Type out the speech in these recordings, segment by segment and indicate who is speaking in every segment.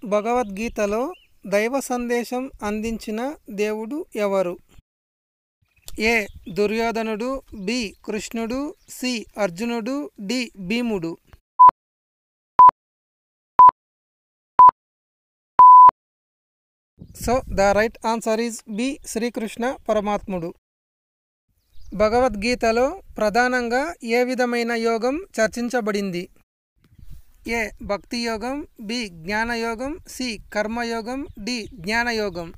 Speaker 1: భగవద్గీతలో దైవ సందేశం అందించిన దేవుడు ఎవరు? ఏ. దుర్యోధనుడు, బి. కృష్ణుడు, సి. అర్జునుడు, డి. భీముడు. So the right answer is B. Srikrishna పరమాత్ముడు. భగవద్గీతలో ప్రధానంగా ఏ విధమైన యోగం చర్చించబడింది? ఏ. భక్తి యోగం, బి. జ్ఞానయోగం, సి. కర్మయోగం, డి. జ్ఞానయోగం.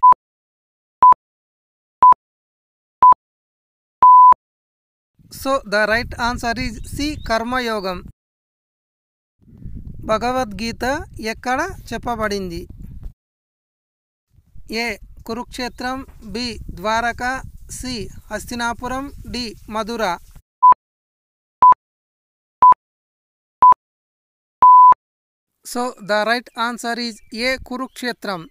Speaker 1: So the right answer is C. కర్మయోగం. భగవద్గీత ఎక్కడ చెప్పబడింది? ఏ. కురుక్షేత్రం, బి. ద్వారక, సి. హస్తినాపురం, D. Mathura. So the right answer is A. కురుక్షేత్రం.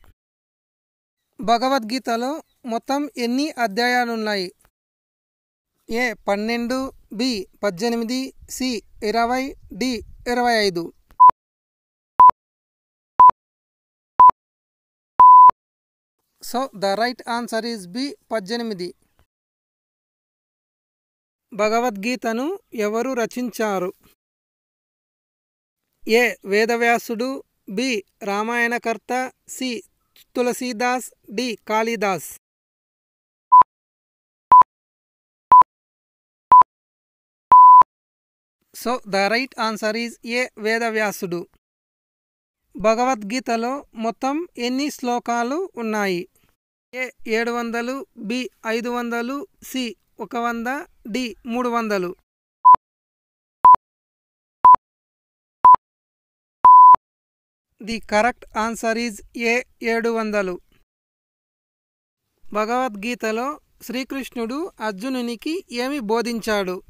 Speaker 1: భగవద్గీతలో మొత్తం ఎన్ని అధ్యాయాలున్నాయి? A. 12, B. 18, C. 20, D. 25. So the right answer is B. 18. భగవద్గీతను ఎవరు రచించారు? ఏ. వేదవ్యాసుడు, బి. రామాయణకర్త, C. Tulsidas, D. Kalidas. So the right answer is A. వేదవ్యాసుడు. భగవద్గీతలో మొత్తం ఎన్ని శ్లోకాలు ఉన్నాయి? A. 700, B. 500, C. 100, D. 300. The correct answer is A. 700. భగవద్గీతలో శ్రీకృష్ణుడు అర్జునునికి ఏమి బోధించాడు?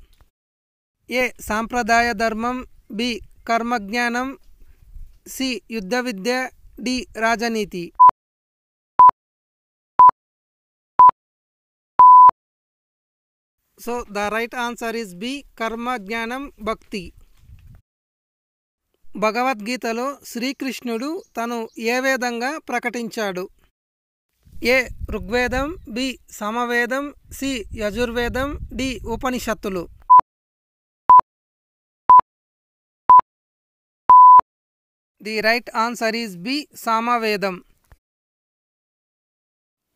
Speaker 1: ఏ. సాంప్రదాయ ధర్మం, బి. కర్మజ్ఞానం, సి. యుద్ధ విద్య, డి. రాజనీతి. So the right answer is B. కర్మ, జ్ఞానం, భక్తి. భగవద్గీతలో శ్రీకృష్ణుడు తను ఏ వేదంగా ప్రకటించాడు? ఏ. ఋగ్వేదం, బి. సామవేదం, సి. యజుర్వేదం, డి. ఉపనిషత్తులు. The right answer is B. సామవేదం.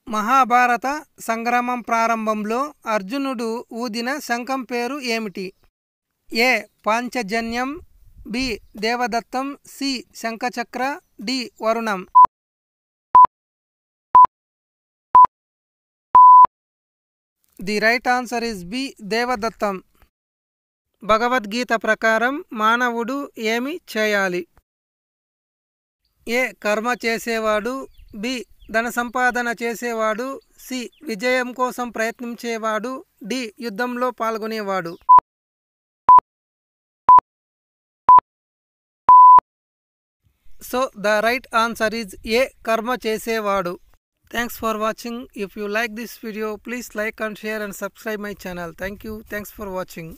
Speaker 1: మహాభారత సంగ్రామం ప్రారంభంలో అర్జునుడు ఊదిన శంఖం పేరు ఏమిటి? ఏ. పాంచజన్యం, బి. దేవదత్తం, సి. శంఖచక్ర, డి. వరుణం. The right answer is B. దేవదత్తం. భగవద్గీత ప్రకారం మానవుడు ఏమి చేయాలి? ఏ. కర్మ చేసేవాడు, బి. ధన సంపాదన చేసేవాడు, సి. విజయం కోసం ప్రయత్నించేవాడు, డి. యుద్ధంలో పాల్గొనేవాడు. So the right answer is A. కర్మ చేసేవాడు. Thanks for watching. If you like this video, please like and share and subscribe my channel. Thank you. Thanks for watching.